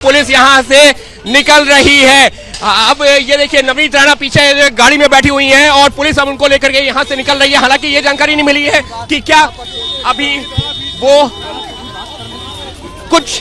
Police यहां से निकल रही है। अब ये देखिए नवनीत राणा पीछे गाड़ी में बैठी हुई हैं और पुलिस अब उनको लेकर के यहां से निकल रही है। हालांकि ये जानकारी नहीं मिली है कि क्या अभी वो कुछ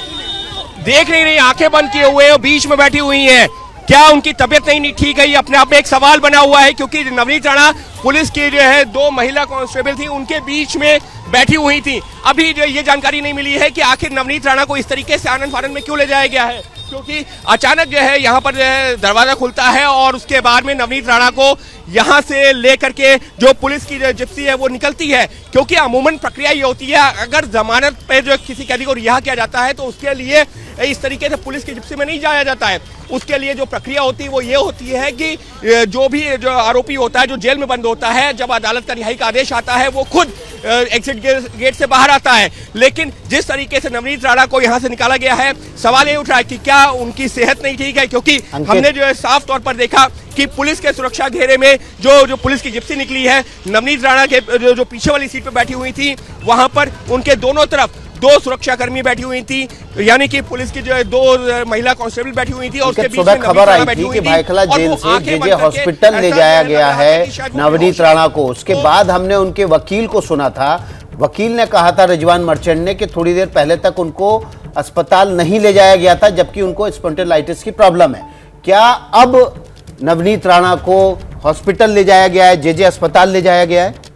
देख नहीं रही, आंखें बंद किए हुए और बीच में बैठी हुई हैं। क्या उनकी तबीयत नहीं ठीक है? ये अपने आप में एक सवाल बना हुआ है, क्योंकि नवनीत राणा पुलिस की जो है दो महिला कांस्टेबल थी, उनके बीच में बैठी हुई थी। अभी जो ये जानकारी नहीं मिली है कि आखिर नवनीत राणा को इस तरीके से आनंद फानंद में क्यों ले जाया गया है, क्योंकि अचानक जो है यहाँ पर जो है दरवाजा खुलता है और उसके बाद में नवनीत राणा को यहाँ से लेकर के जो पुलिस की जो जिप्सी है वो निकलती है। क्योंकि अमूमन प्रक्रिया ये होती है, अगर जमानत पे जो किसी कैदी को रिहा किया जाता है तो उसके लिए इस तरीके से पुलिस की जिप्सी में नहीं जाया जाता है। उसके लिए जो प्रक्रिया होती है वो ये होती है कि जो भी जो आरोपी होता है, जो जेल में बंद होता है, जब अदालत का रिहाई का आदेश आता है वो खुद एग्जिट गेट से बाहर आता है। लेकिन जिस तरीके से नवनीत राणा को यहाँ से निकाला गया है, सवाल ये उठ रहा है कि क्या उनकी सेहत नहीं ठीक है, क्योंकि हमने जो है साफ तौर पर देखा कि पुलिस के सुरक्षा घेरे में जो पुलिस की जिप्सी निकली है, नवनीत राणा के जो पीछे वाली सीट पर बैठी हुई थी, वहां पर उनके दोनों तरफ दो सुरक्षाकर्मी बैठी हुई थी, यानी कि पुलिस की जो है दो महिला कांस्टेबल बैठी हुई थी और उसके बीच में खबर आई थी कि भायखला जेल से जेजे हॉस्पिटल ले जाया गया है नवनीत राणा को। उसके बाद हमने उनके वकील को सुना था, वकील ने कहा था रिजवान मर्चेंट ने कि थोड़ी देर पहले तक उनको अस्पताल नहीं ले जाया गया था, जबकि उनको स्पॉन्डिलाइटिस की प्रॉब्लम है। क्या अब नवनीत राणा को हॉस्पिटल ले जाया गया है, जेजे अस्पताल ले जाया गया है?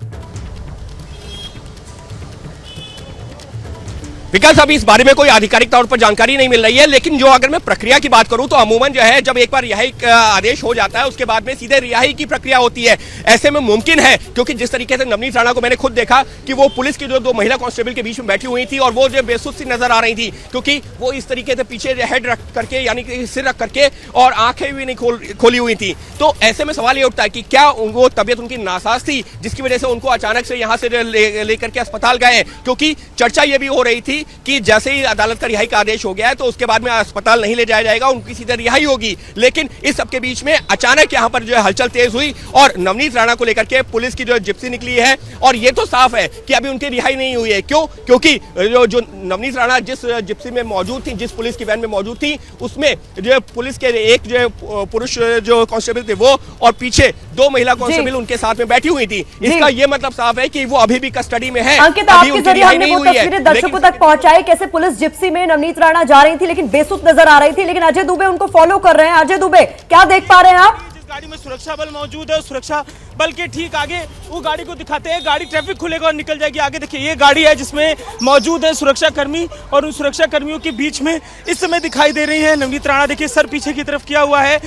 विकास अभी इस बारे में कोई आधिकारिक तौर पर जानकारी नहीं मिल रही है, लेकिन जो अगर मैं प्रक्रिया की बात करूं तो अमूमन जो है जब एक बार रिहाई का आदेश हो जाता है उसके बाद में सीधे रिहाई की प्रक्रिया होती है। ऐसे में मुमकिन है, क्योंकि जिस तरीके से नवनीत राणा को मैंने खुद देखा कि वो पुलिस की जो दो महिला कांस्टेबल के बीच में बैठी हुई थी और वो जो बेसुध सी नजर आ रही थी, क्योंकि वो इस तरीके से पीछे हेड रख करके, यानी कि सिर रख करके, और आंखें भी नहीं खोली हुई थी। तो ऐसे में सवाल ये उठता है कि क्या वो तबियत उनकी नासाज थी जिसकी वजह से उनको अचानक से यहाँ से लेकर के अस्पताल गए? क्योंकि चर्चा ये भी हो रही थी कि जैसे ही अदालत का रिहाई का आदेश हो गया है तो उसके बाद में अस्पताल नहीं ले जाया जाएगा, उनकी सीधे रिहाई होगी। लेकिन इस सबके बीच में अचानक यहाँ पर जो है हलचल तेज हुई और नवनीत राणा को लेकर के पुलिस की जो जिप्सी निकली है, और ये तो साफ है कि अभी उनकी रिहाई नहीं हुई है। क्यों? क्योंकि जो नवनीत राणा जिस जिप्सी में मौजूद थी, जिस पुलिस की वैन में मौजूद थी, उसमें जो पुलिस के एक जो पुरुष जो कांस्टेबल थे वो, और पीछे दो महिला कांस्टेबल उनके साथ में बैठी हुई थी। इसका ये मतलब साफ है कि वो अभी भी कस्टडी में है। अंकित, आपके जरिए हमने वो तस्वीरें दर्शकों तक पहुंचाई, कैसे पुलिस जिप्सी में नवनीत राणा जा रही थी लेकिन बेसुध नजर आ रही थी, लेकिन अजय दुबे उनको फॉलो कर रहे हैं। अजय दुबे, क्या देख पा रहे हैं आप? गाड़ी में सुरक्षा बल मौजूद है, सुरक्षा बल के ठीक आगे वो गाड़ी को दिखाते हैं, गाड़ी ट्रैफिक खुलेगा और निकल जाएगी आगे। देखिए ये गाड़ी है जिसमें मौजूद है सुरक्षा कर्मी, और उन सुरक्षा कर्मियों के बीच में इस समय दिखाई दे रही है नवनीत राणा। देखिए सर पीछे की तरफ किया हुआ है,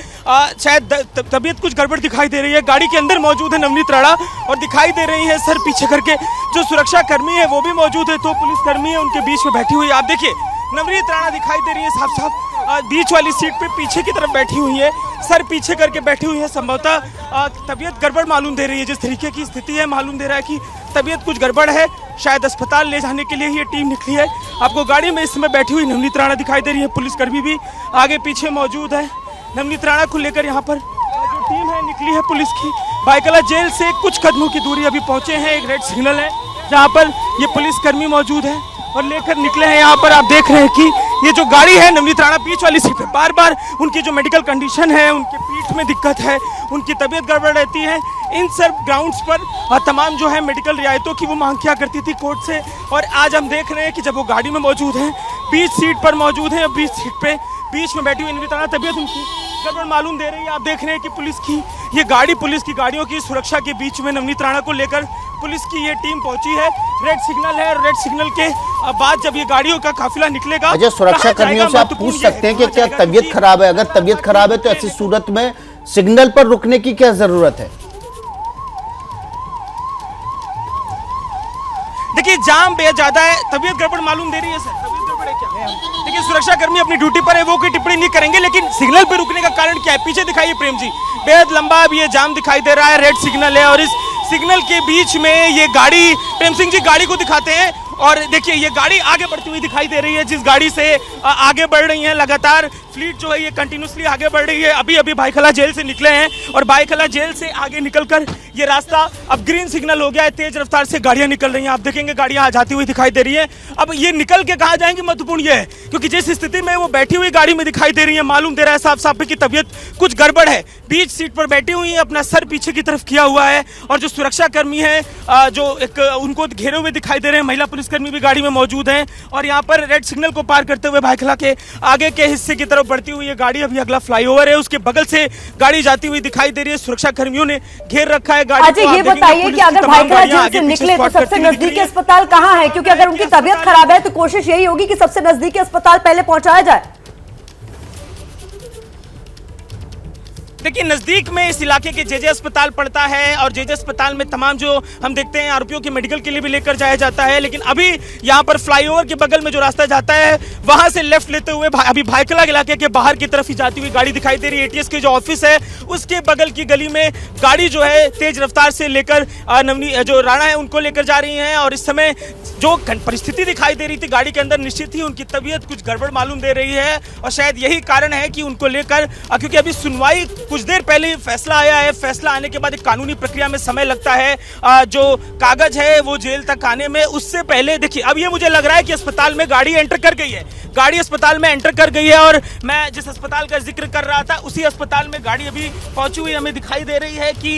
शायद तबीयत कुछ गड़बड़ दिखाई दे रही है। गाड़ी के अंदर मौजूद है नवनीत राणा और दिखाई दे रही है सर पीछे करके। जो सुरक्षा कर्मी है वो भी मौजूद है, तो पुलिस कर्मी है उनके बीच में बैठी हुई है। आप देखिए नवनीत राणा दिखाई दे रही है साफ साफ बीच वाली सीट पे पीछे की तरफ बैठी हुई है, सर पीछे करके बैठी हुई है। संभवतः तबीयत गड़बड़ मालूम दे रही है, जिस तरीके की स्थिति है मालूम दे रहा है कि तबीयत कुछ गड़बड़ है। शायद अस्पताल ले जाने के लिए ये टीम निकली है। आपको गाड़ी में इस समय बैठी हुई नवनीत राणा दिखाई दे रही है, पुलिसकर्मी भी आगे पीछे मौजूद है। नवनीत राणा को लेकर यहाँ पर जो टीम है निकली है पुलिस की। भायखला जेल से कुछ कदमों की दूरी अभी पहुंचे हैं, एक रेड सिग्नल है जहाँ पर ये पुलिसकर्मी मौजूद है और लेकर निकले हैं। यहाँ पर आप देख रहे हैं कि ये जो गाड़ी है नवनीत राणा बीच वाली सीट पे, बार बार उनकी जो मेडिकल कंडीशन है, उनके पीठ में दिक्कत है, उनकी तबीयत गड़बड़ रहती है, इन सब ग्राउंड्स पर तमाम जो है मेडिकल रियायतों की वो मांग किया करती थी कोर्ट से। और आज हम देख रहे हैं कि जब वो गाड़ी में मौजूद है, बीच सीट पर मौजूद है, बीच सीट पे बीच में बैठी हुई नवनीत राणा, तबीयत उनकी गड़बड़ मालूम दे रही है। आप देख रहे हैं कि पुलिस की ये गाड़ी, पुलिस की गाड़ियों की सुरक्षा के बीच में नवनीत राणा को लेकर पुलिस की ये टीम पहुंची है। रेड सिग्नल है, रेड सिग्नल के बाद जब ये गाड़ियों का काफिला निकलेगा, अजय सुरक्षा कर्मियों से आप पूछ सकते हैं कि क्या तबीयत खराब है? अगर तबीयत खराब है तो ऐसी सूरत में सिग्नल पर रुकने की क्या जरूरत है? देखिए जाम बेहद ज्यादा है, तबीयत गड़बड़ मालूम दे रही है सर, तबीयत गड़बड़ है क्या? देखिए सुरक्षा कर्मी अपनी ड्यूटी पर है, वो कोई टिप्पणी नहीं करेंगे, लेकिन सिग्नल पे रुकने का कारण क्या है? पीछे दिखाइए प्रेम जी, बेहद लंबा अब ये जाम दिखाई दे रहा है, रेड सिग्नल है और इस सिग्नल के बीच में ये गाड़ी, प्रेम सिंह जी गाड़ी को दिखाते हैं, और देखिए ये गाड़ी आगे बढ़ती हुई दिखाई दे रही है, जिस गाड़ी से आगे बढ़ रही है लगातार फ्लीट जो है ये कंटिन्यूसली आगे बढ़ रही है। अभी अभी भाईखला जेल से निकले हैं और भाईखला जेल से आगे निकलकर ये रास्ता अब ग्रीन सिग्नल हो गया है, तेज रफ्तार से गाड़ियां निकल रही हैं। आप देखेंगे गाड़ियां जाती हुई दिखाई दे रही हैं। अब ये निकल के कहाँ जाएंगी महत्वपूर्ण ये है, क्योंकि जिस स्थिति में वो बैठी हुई गाड़ी में दिखाई दे रही है, मालूम दे रहा है साफ साफ की तबीयत कुछ गड़बड़ है। बीच सीट पर बैठी हुई है, अपना सर पीछे की तरफ किया हुआ है और जो सुरक्षा कर्मी है जो एक उनको घेरे हुए दिखाई दे रहे हैं, महिला पुलिसकर्मी भी गाड़ी में मौजूद हैं और यहाँ पर रेड सिग्नल को पार करते हुए भाईखला के आगे के हिस्से की तरफ बढ़ती हुई ये गाड़ी, अभी अगला फ्लाईओवर है उसके बगल से गाड़ी जाती हुई दिखाई दे रही है। सुरक्षा कर्मियों ने घेर रखा है गाड़ी को। ये बताइए कि अगर भाईखला जेल से निकले तो सबसे नजदीकी अस्पताल कहाँ है, क्योंकि अगर उनकी तबीयत खराब है तो कोशिश यही होगी कि सबसे नजदीकी अस्पताल पहले पहुंचाया जाए। देखिए नजदीक में इस इलाके के जेजे अस्पताल पड़ता है और जेजे अस्पताल में तमाम जो हम देखते हैं आरोपियों के मेडिकल के लिए भी लेकर जाया जाता है, लेकिन अभी यहाँ पर फ्लाईओवर के बगल में जो रास्ता जाता है वहां से लेफ्ट लेते हुए अभी भाईखला इलाके के बाहर की तरफ ही जाती हुई गाड़ी दिखाई दे रही है। एटीएस के जो ऑफिस है उसके बगल की गली में गाड़ी जो है तेज रफ्तार से लेकर जो राणा है उनको लेकर जा रही है और इस समय जो परिस्थिति दिखाई दे रही थी गाड़ी के अंदर, निश्चित ही उनकी तबीयत कुछ गड़बड़ मालूम दे रही है और शायद यही कारण है कि उनको लेकर, क्योंकि अभी सुनवाई कुछ देर पहले फैसला आया है, फैसला आने के बाद एक कानूनी प्रक्रिया में समय लगता है। जो कागज है वो जेल तक आने में, उससे पहले देखिए अब ये मुझे लग रहा है कि अस्पताल में गाड़ी एंटर कर गई है, गाड़ी अस्पताल में एंटर कर गई है और मैं जिस अस्पताल का जिक्र कर रहा था उसी अस्पताल में गाड़ी अभी पहुंची हुई हमें दिखाई दे रही है कि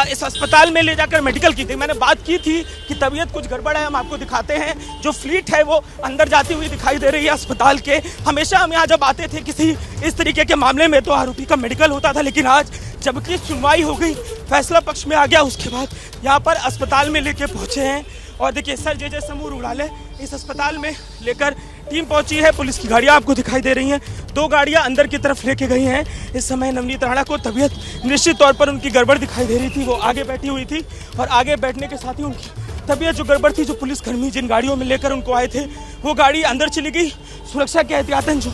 इस अस्पताल में ले जाकर मेडिकल की थी। मैंने बात की थी कि तबीयत कुछ गड़बड़ है, हम आपको दिखाते हैं। जो फ्लीट है वो अंदर जाती हुई दिखाई दे रही है अस्पताल के। हमेशा हम यहाँ जब आते थे किसी इस तरीके के मामले में तो आरोपी का मेडिकल होता था, लेकिन आज जबकि सुनवाई हो गई, फैसला पक्ष में आ गया, उसके बाद यहाँ पर अस्पताल में लेके पहुंचे हैं और देखिए सर जेजे समूह रुड़ाले इस अस्पताल में लेकर टीम पहुंची है। पुलिस की गाड़ियां आपको दिखाई दे रही हैं, 2 गाड़ियां अंदर की तरफ लेके गई हैं। इस समय नवनीत राणा को तबीयत निश्चित तौर पर उनकी गड़बड़ दिखाई दे रही थी, वो आगे बैठी हुई थी और आगे बैठने के साथ ही उनकी तबीयत जो गड़बड़ थी, जो पुलिसकर्मी जिन गाड़ियों में लेकर उनको आए थे वो गाड़ी अंदर चली गई। सुरक्षा के एहतियातन जो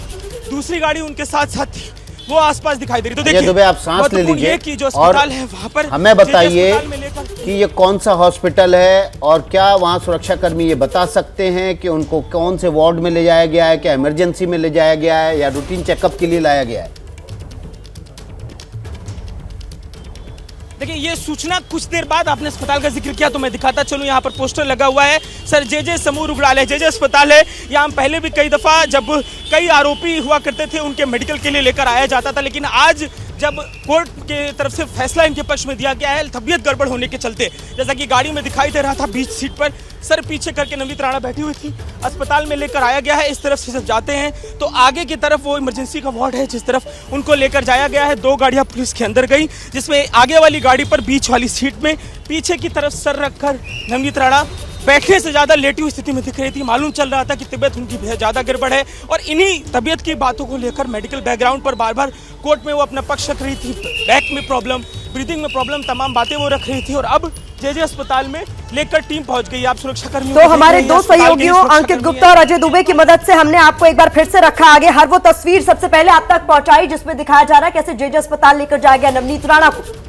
दूसरी गाड़ी उनके साथ साथ थी वो आसपास दिखाई दे रही। तो देखिए दुबे आप सांस ले लीजिए कि जो अस्पताल है वहां पर हमें बताइए कि ये कौन सा हॉस्पिटल है और क्या वहाँ सुरक्षा कर्मी ये बता सकते हैं कि उनको कौन से वार्ड में ले जाया गया है, क्या इमरजेंसी में ले जाया गया है या रूटीन चेकअप के लिए लाया गया है? देखिए ये सूचना कुछ देर बाद आपने अस्पताल का जिक्र किया तो मैं दिखाता चलूं। यहाँ पर पोस्टर लगा हुआ है सर जेजे समूह रुगड़ाले जेजे अस्पताल है। यहाँ पहले भी कई दफा जब कई आरोपी हुआ करते थे उनके मेडिकल के लिए लेकर आया जाता था, लेकिन आज जब कोर्ट के तरफ से फैसला इनके पक्ष में दिया गया है तबीयत गड़बड़ होने के चलते, जैसा कि गाड़ी में दिखाई दे रहा था बीच सीट पर सर पीछे करके नवनीत राणा बैठी हुई थी, अस्पताल में लेकर आया गया है। इस तरफ से जब जाते हैं तो आगे की तरफ वो इमरजेंसी का वार्ड है जिस तरफ उनको लेकर जाया गया है। 2 गाड़ियां पुलिस के अंदर गई, जिसमें आगे वाली गाड़ी पर बीच वाली सीट में पीछे की तरफ सर रखकर नवनीत राणा बैठने से ज्यादा लेटी हुई स्थिति में दिख रही थी। मालूम चल रहा था कि तबीयत उनकी बेहद ज्यादा गड़बड़ है और इन्हीं तबीयत की बातों को लेकर मेडिकल बैकग्राउंड पर बार बार कोर्ट में वो अपना पक्ष रख रही थी। बैक में प्रॉब्लम, ब्रीदिंग में प्रॉब्लम, तमाम बातें वो रख रही थी और अब जेजे अस्पताल में लेकर टीम पहुंच गई। आप सुरक्षा कर्मियों तो हमारे 2 सहयोगियों अंकित गुप्ता और अजय दुबे की मदद से हमने आपको एक बार फिर से रखा आगे, हर वो तस्वीर सबसे पहले आप तक पहुंचाई जिसमें दिखाया जा रहा है कैसे जेजे अस्पताल लेकर जाया गया नवनीत राणा को।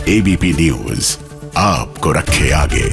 एबीपी न्यूज आपको रखे आगे।